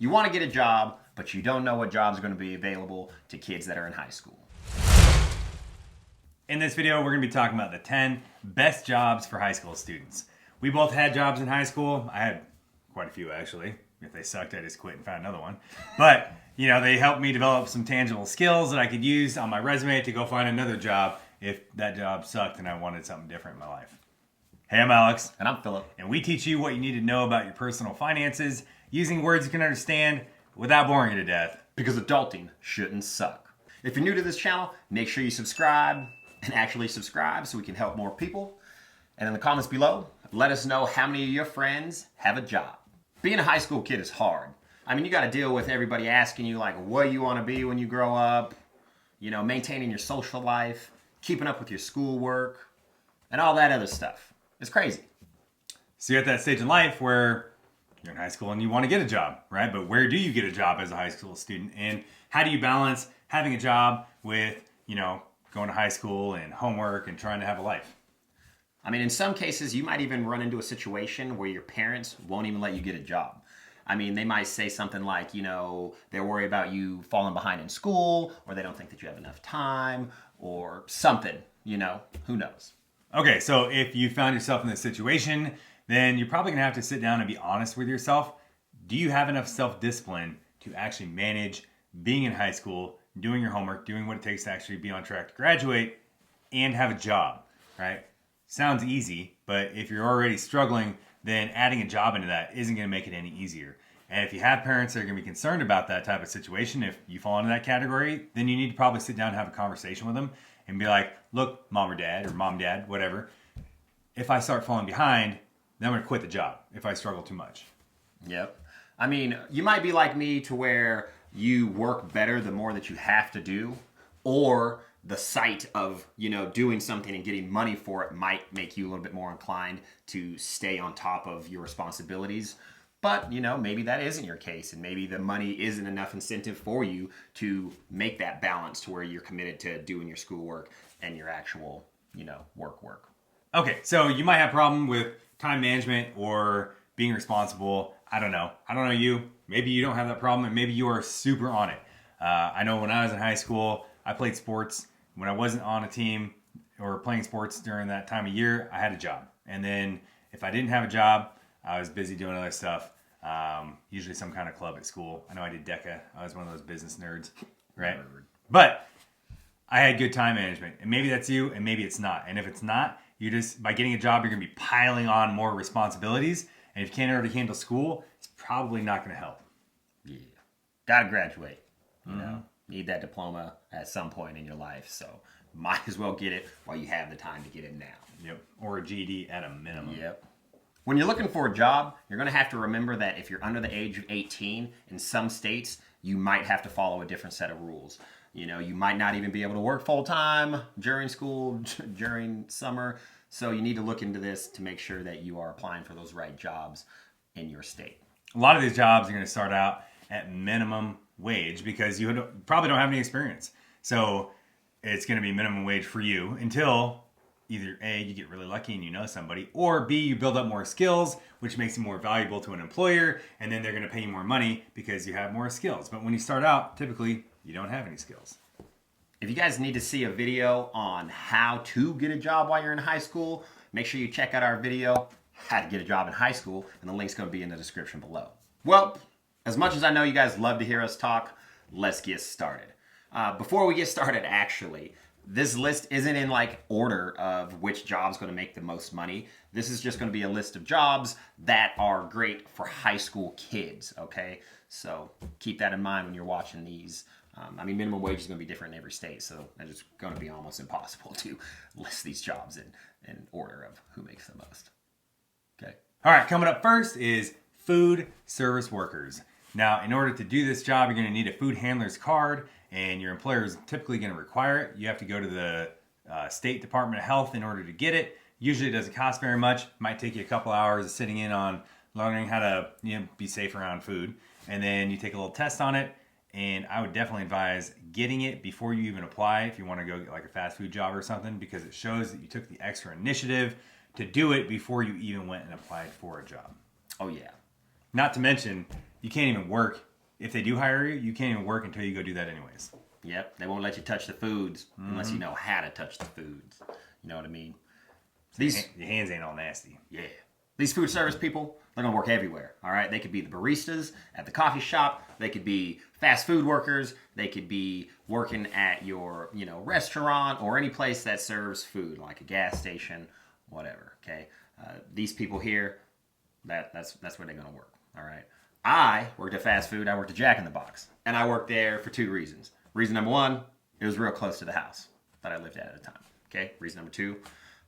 You want to get a job, but you don't know what jobs are going to be available to kids that are in high school. In this video, we're going to be talking about the 10 best jobs for high school students. We both had jobs in high school. I had quite a few, actually. If they sucked, I just quit and found another one. But, you know, they helped me develop some tangible skills that I could use on my resume to go find another job if that job sucked and I wanted something different in my life. Hey, I'm Alex. And I'm Philip. And we teach you what you need to know about your personal finances using words you can understand without boring you to death. Because adulting shouldn't suck. If you're new to this channel, make sure you subscribe and actually subscribe so we can help more people. And in the comments below, let us know how many of your friends have a job. Being a high school kid is hard. I mean, you got to deal with everybody asking you like what you want to be when you grow up, you know, maintaining your social life, keeping up with your schoolwork, and all that other stuff. It's crazy. So you're at that stage in life where you're in high school and you want to get a job, right? But where do you get a job as a high school student? And how do you balance having a job with, you know, going to high school and homework and trying to have a life? I mean, in some cases, you might even run into a situation where your parents won't even let you get a job. I mean, they might say something like, you know, they're worried about you falling behind in school, or they don't think that you have enough time, or something, you know, who knows? Okay, so if you found yourself in this situation, then you're probably gonna have to sit down and be honest with yourself. Do you have enough self-discipline to actually manage being in high school, doing your homework, doing what it takes to actually be on track to graduate, and have a job, right? Sounds easy, but if you're already struggling, then adding a job into that isn't going to make it any easier. And if you have parents that are going to be concerned about that type of situation, if you fall into that category, then you need to probably sit down and have a conversation with them and be like, look, mom or dad, whatever, if I start falling behind, then I'm going to quit the job if I struggle too much. Yep. I mean, you might be like me to where you work better the more that you have to do, or the sight of, you know, doing something and getting money for it might make you a little bit more inclined to stay on top of your responsibilities. But, you know, maybe that isn't your case, and maybe the money isn't enough incentive for you to make that balance to where you're committed to doing your schoolwork and your actual, you know, work. Okay, so you might have a problem with time management or being responsible. I don't know you. Maybe you don't have that problem, and maybe you are super on it. I know when I was in high school, I played sports. When I wasn't on a team or playing sports during that time of year, I had a job. And then if I didn't have a job, I was busy doing other stuff, usually some kind of club at school. I know I did DECA. I was one of those business nerds, right? But I had good time management. And maybe that's you, and maybe it's not. And if it's not, you just, by getting a job, you're going to be piling on more responsibilities. And if you can't already handle school, it's probably not going to help. Yeah. Gotta graduate, you know. Need that diploma at some point in your life, so might as well get it while you have the time to get it now. Yep, or a GED at a minimum. Yep. When you're looking for a job, you're going to have to remember that if you're under the age of 18, in some states, you might have to follow a different set of rules. You know, you might not even be able to work full-time during school, during summer, so you need to look into this to make sure that you are applying for those right jobs in your state. A lot of these jobs are going to start out at minimum wage because you probably don't have any experience. So it's going to be minimum wage for you until either A, you get really lucky and you know somebody, or B, you build up more skills, which makes you more valuable to an employer, and then they're going to pay you more money because you have more skills. But when you start out, typically, you don't have any skills. If you guys need to see a video on how to get a job while you're in high school, make sure you check out our video, How to Get a Job in High School, and the link's going to be in the description below. Well, as much as I know you guys love to hear us talk, let's get started. Before we get started, actually, this list isn't in like order of which job's going to make the most money. This is just going to be a list of jobs that are great for high school kids, okay? So keep that in mind when you're watching these. I mean, minimum wage is going to be different in every state, so it's going to be almost impossible to list these jobs in order of who makes the most. Okay. All right, coming up first is food service workers. Now, in order to do this job, you're going to need a food handler's card, and your employer is typically going to require it. You have to go to the State Department of Health in order to get it. Usually it doesn't cost very much. It might take you a couple hours of sitting in on learning how to be safe around food. And then you take a little test on it, and I would definitely advise getting it before you even apply if you want to go get like a fast food job or something, because it shows that you took the extra initiative to do it before you even went and applied for a job. Oh, yeah. Not to mention, you can't even work if they do hire you, you can't even work until you go do that anyways. Yep, they won't let you touch the foods unless you know how to touch the foods. You know what I mean? Your hands ain't all nasty. Yeah. These food service people, they're going to work everywhere, all right? They could be the baristas at the coffee shop. They could be fast food workers. They could be working at your, restaurant or any place that serves food, like a gas station, whatever, okay? These people here, that's where they're going to work, all right? I worked at fast food. I worked at Jack in the Box, and I worked there for 2 reasons. Reason number 1, it was real close to the house that I lived at the time, okay? Reason number 2,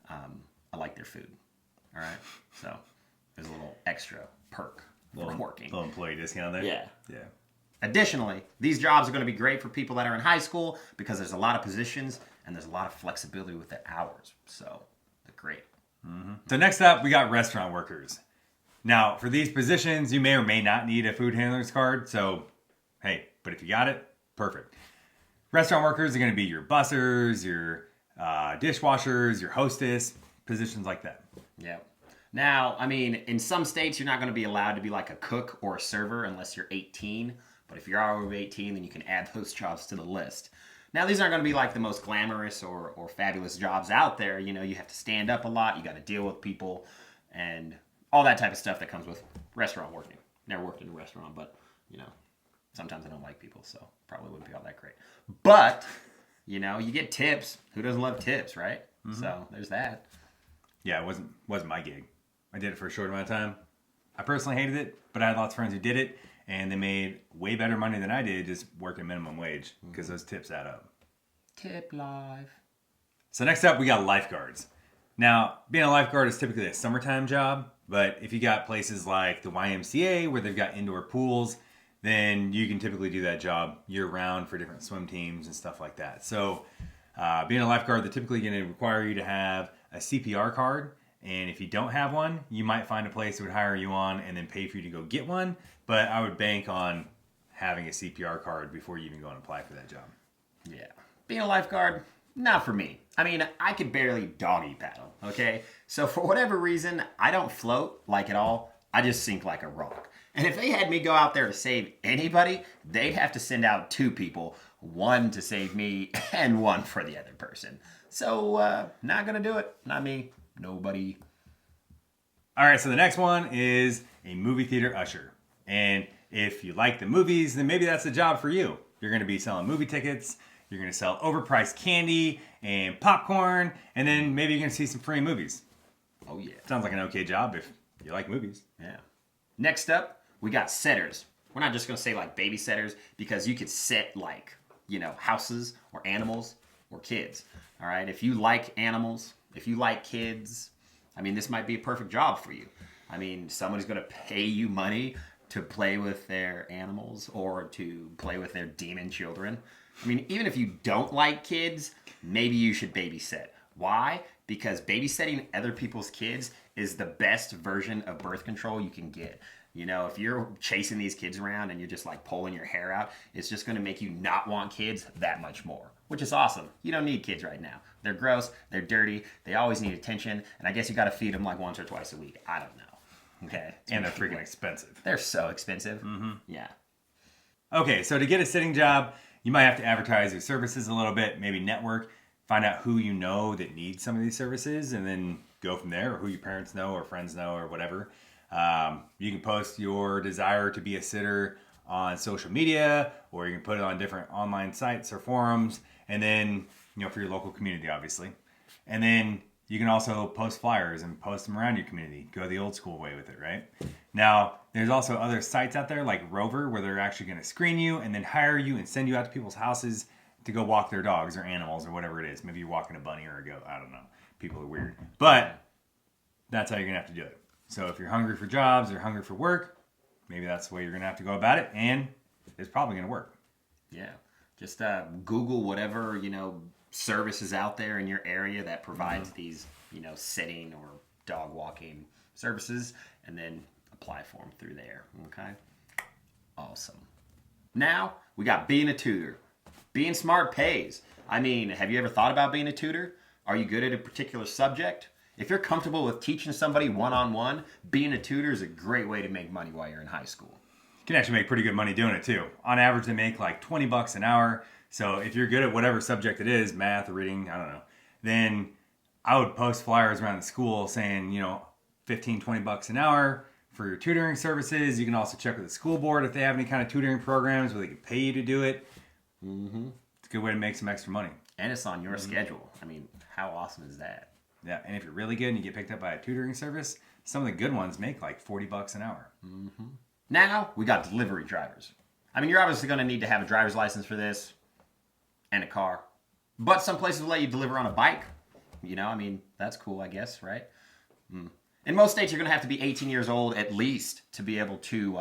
I like their food. All right, so there's a little extra perk for working. Little employee discount there. Yeah. Additionally, these jobs are going to be great for people that are in high school because there's a lot of positions and there's a lot of flexibility with the hours. So they're great. So next up, we got restaurant workers. Now, for these positions, you may or may not need a food handler's card. So, hey, but if you got it, perfect. Restaurant workers are going to be your bussers, your dishwashers, your hostess, positions like that. Yeah. Now, I mean, in some states, you're not going to be allowed to be like a cook or a server unless you're 18. But if you're over 18, then you can add those jobs to the list. Now, these aren't going to be like the most glamorous or fabulous jobs out there. You have to stand up a lot. You got to deal with people and all that type of stuff that comes with restaurant working. Never worked in a restaurant, but, sometimes I don't like people, so probably wouldn't be all that great. But, you get tips. Who doesn't love tips, right? So there's that. Yeah, it wasn't my gig. I did it for a short amount of time. I personally hated it, but I had lots of friends who did it, and they made way better money than I did just working minimum wage because those tips add up. Tip life. So next up, we got lifeguards. Now, being a lifeguard is typically a summertime job, but if you got places like the YMCA where they've got indoor pools, then you can typically do that job year-round for different swim teams and stuff like that. So being a lifeguard, they're typically going to require you to have a CPR card, and if you don't have one, you might find a place that would hire you on and then pay for you to go get one, but I would bank on having a CPR card before you even go and apply for that job. Yeah. Being a lifeguard, not for me. I mean, I could barely doggy paddle, okay? So for whatever reason, I don't float like at all. I just sink like a rock. And if they had me go out there to save anybody, they'd have to send out 2 people, one to save me and one for the other person. So, not gonna do it. Not me. Nobody. All right, so the next one is a movie theater usher. And if you like the movies, then maybe that's the job for you. You're gonna be selling movie tickets, you're gonna sell overpriced candy and popcorn, and then maybe you're gonna see some free movies. Oh, yeah. Sounds like an okay job if you like movies. Yeah. Next up, we got setters. We're not just going to say like babysitters because you could set like, houses or animals or kids. All right. If you like animals, if you like kids, I mean, this might be a perfect job for you. I mean, somebody's going to pay you money to play with their animals or to play with their demon children. I mean, even if you don't like kids, maybe you should babysit. Why? Because babysitting other people's kids is the best version of birth control you can get. If you're chasing these kids around and you're just like pulling your hair out, it's just going to make you not want kids that much more, which is awesome. You don't need kids right now. They're gross, they're dirty, they always need attention, and I guess you got to feed them like once or twice a week. I don't know. Okay. And they're freaking expensive. They're so expensive. Yeah. Okay, so to get a sitting job, you might have to advertise your services a little bit, maybe network, find out who you know that needs some of these services, and then go from there, or who your parents know or friends know or whatever. You can post your desire to be a sitter on social media, or you can put it on different online sites or forums, and then, for your local community, obviously. And then you can also post flyers and post them around your community. Go the old school way with it, right? Now, there's also other sites out there like Rover where they're actually going to screen you and then hire you and send you out to people's houses to go walk their dogs or animals or whatever it is. Maybe you're walking a bunny or a goat. I don't know. People are weird. But that's how you're going to have to do it. So if you're hungry for jobs or hungry for work, maybe that's the way you're going to have to go about it. And it's probably going to work. Yeah. Just Google whatever, services out there in your area that provides these, sitting or dog walking services, and then apply for them through there. Okay? Awesome. Now, we got being a tutor. Being smart pays. I mean, have you ever thought about being a tutor? Are you good at a particular subject? If you're comfortable with teaching somebody one-on-one, being a tutor is a great way to make money while you're in high school. can actually make pretty good money doing it too. On average, they make like 20 bucks an hour. So if you're good at whatever subject it is, math or reading, I don't know, then I would post flyers around the school saying, 15, 20 bucks an hour for your tutoring services. You can also check with the school board if they have any kind of tutoring programs where they can pay you to do it. Mm-hmm. It's a good way to make some extra money. And it's on your schedule. I mean, how awesome is that? Yeah, and if you're really good and you get picked up by a tutoring service, some of the good ones make like 40 bucks an hour. Mm-hmm. Now, we got delivery drivers. I mean, you're obviously going to need to have a driver's license for this and a car. But some places will let you deliver on a bike. That's cool, I guess, right? In most states, you're going to have to be 18 years old at least to be able to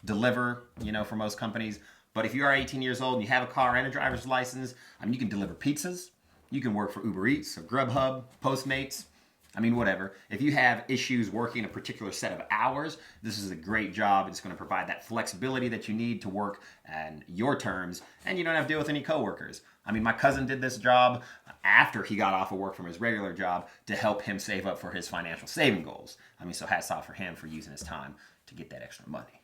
deliver, for most companies. But if you are 18 years old and you have a car and a driver's license, you can deliver pizzas. You can work for Uber Eats or Grubhub, Postmates. Whatever. If you have issues working a particular set of hours, this is a great job. It's going to provide that flexibility that you need to work on your terms, and you don't have to deal with any coworkers. My cousin did this job after he got off of work from his regular job to help him save up for his financial saving goals. So hats off for him for using his time to get that extra money.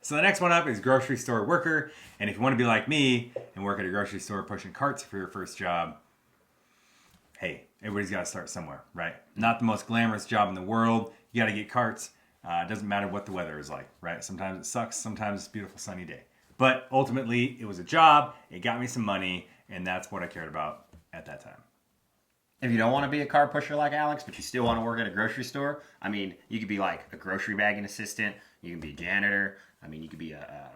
So the next one up is grocery store worker. And if you want to be like me and work at a grocery store pushing carts for your first job, hey, everybody's got to start somewhere, right? Not the most glamorous job in the world. You got to get carts. It doesn't matter what the weather is like, right? Sometimes it sucks. Sometimes it's a beautiful sunny day. But ultimately, it was a job. It got me some money. And that's what I cared about at that time. If you don't want to be a car pusher like Alex, but you still want to work at a grocery store, you could be like a grocery bagging assistant. You can be a janitor. You could be a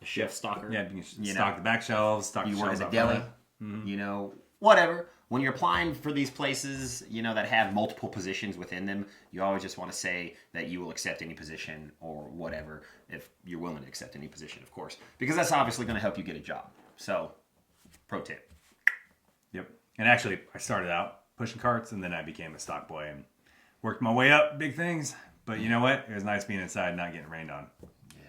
chef stocker. Yeah, you can stock the back shelves, stock the you shelves work at a deli. Mm-hmm. Whatever. When you're applying for these places, that have multiple positions within them, you always just want to say that you will accept any position or whatever, if you're willing to accept any position, of course, because that's obviously going to help you get a job. So, pro tip. Yep. And actually, I started out pushing carts, and then I became a stock boy and worked my way up, big things. But you know what? It was nice being inside and not getting rained on. Yeah.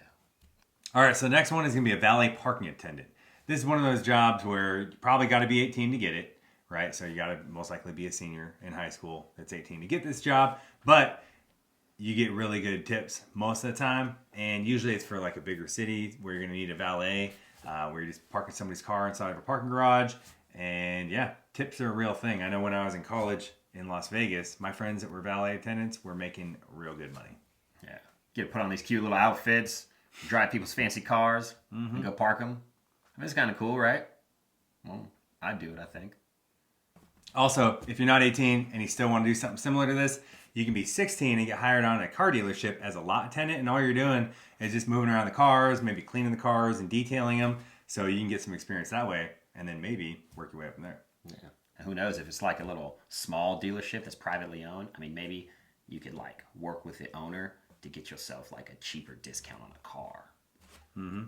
All right, so the next one is going to be a valet parking attendant. This is one of those jobs where you probably got to be 18 to get it, right? So you got to most likely be a senior in high school that's 18 to get this job. But you get really good tips most of the time. And usually it's for like a bigger city where you're going to need a valet, where you're just parking somebody's car inside of a parking garage. And yeah, tips are a real thing. I know when I was in college in Las Vegas, my friends that were valet attendants were making real good money. Yeah. Get to put on these cute little outfits, drive people's fancy cars, and go park them. It's kind of cool, right? Well, I'd do it, I think. Also, if you're not 18 and you still want to do something similar to this, you can be 16 and get hired on at a car dealership as a lot attendant, and all you're doing is just moving around the cars, maybe cleaning the cars and detailing them, so you can get some experience that way, and then maybe work your way up from there. Yeah. And who knows, if it's like a little small dealership that's privately owned, maybe you could like work with the owner to get yourself like a cheaper discount on a car. Mm-hmm.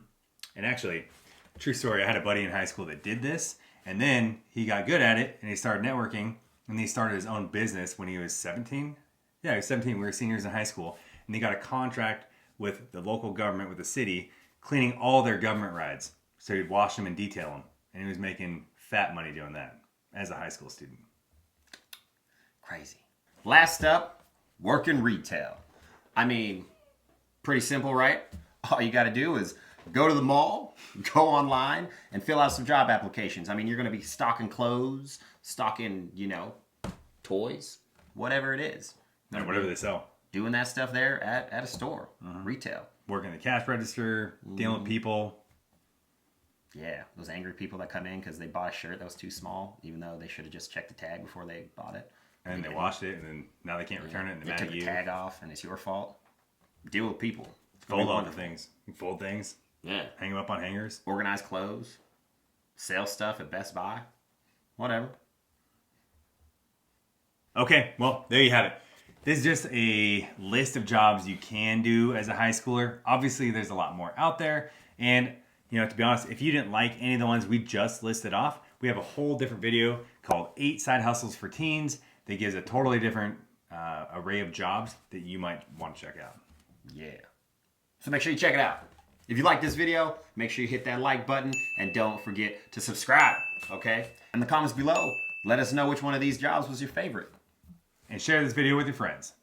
And actually, true story, I had a buddy in high school that did this, and then he got good at it, and he started networking, and he started his own business when he was 17. Yeah, he was 17. We were seniors in high school, and he got a contract with the local government, with the city, cleaning all their government rides. So he'd wash them and detail them, and he was making fat money doing that as a high school student. Crazy. Last up, work in retail. Pretty simple, right? All you got to do is go to the mall, go online, and fill out some job applications. You're going to be stocking clothes, stocking, toys, whatever it is. Yeah, whatever they sell. Doing that stuff there at a store, retail. Working the cash register, dealing with people. Yeah, those angry people that come in because they bought a shirt that was too small, even though they should have just checked the tag before they bought it. And they washed it, and then now they can't return it, and they took the tag off, and it's your fault. Deal with people. Fold on things. You fold things. Yeah. Hang them up on hangers. Organize clothes. Sell stuff at Best Buy. Whatever. Okay, well, there you have it. This is just a list of jobs you can do as a high schooler. Obviously, there's a lot more out there. And, to be honest, if you didn't like any of the ones we just listed off, we have a whole different video called 8 Side Hustles for Teens that gives a totally different array of jobs that you might want to check out. Yeah. So make sure you check it out. If you like this video, make sure you hit that like button and don't forget to subscribe, okay? In the comments below, let us know which one of these jobs was your favorite. And share this video with your friends.